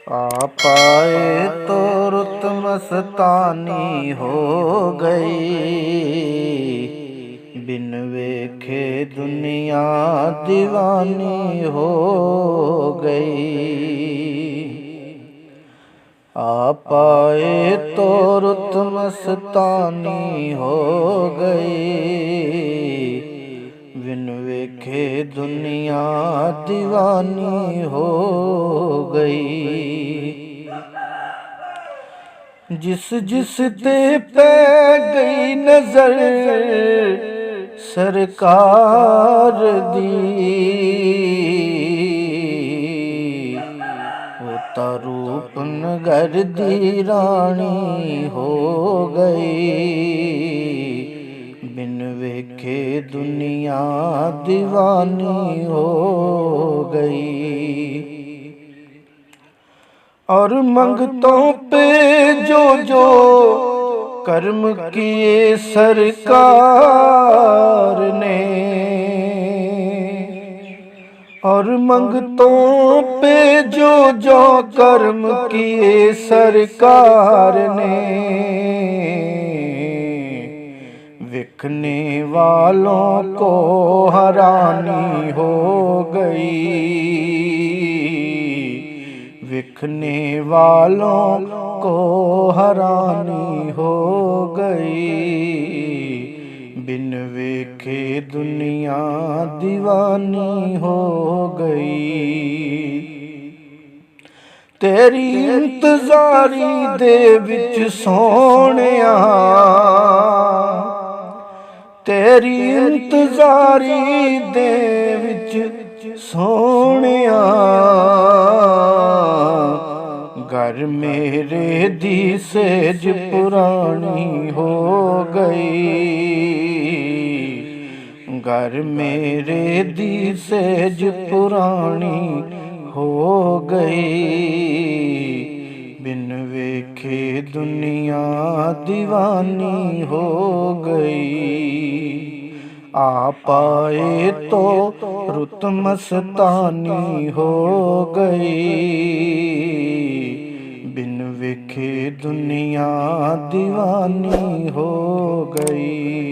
आप आए तो रुत मस्तानी हो गई, बिन वेखे दुनिया दीवानी हो गई। आप आए तो रुत मस्तानी हो गई, बिन वेखे दुनिया दीवानी हो गई। जिस जिस ते पै गई नजर सरकार दी, वो रूप नगर दी रानी हो गई, बिन वेखे दुनिया दीवानी हो गई। और मंगतों पे जो जो कर्म किए सरकार ने, और मंगतों पे जो जो कर्म किए सरकार ने, विखने वालों को हैरानी हो गई, विखने वालों को हैरानी हो गई, बिन वेखे दुनिया दीवानी हो गई। तेरी इंतजारी दे विच सोहणिया, तेरी इंतजारी दे विच सोहणिया, घर मेरे दी सेज पुरानी हो गई, घर मेरे दी सेज पुरानी हो गई, बिन वेखे दुनिया दीवानी हो गई। आप आए तो रुत मस्तानी हो गई, बिन वेखे दुनिया दीवानी हो गई।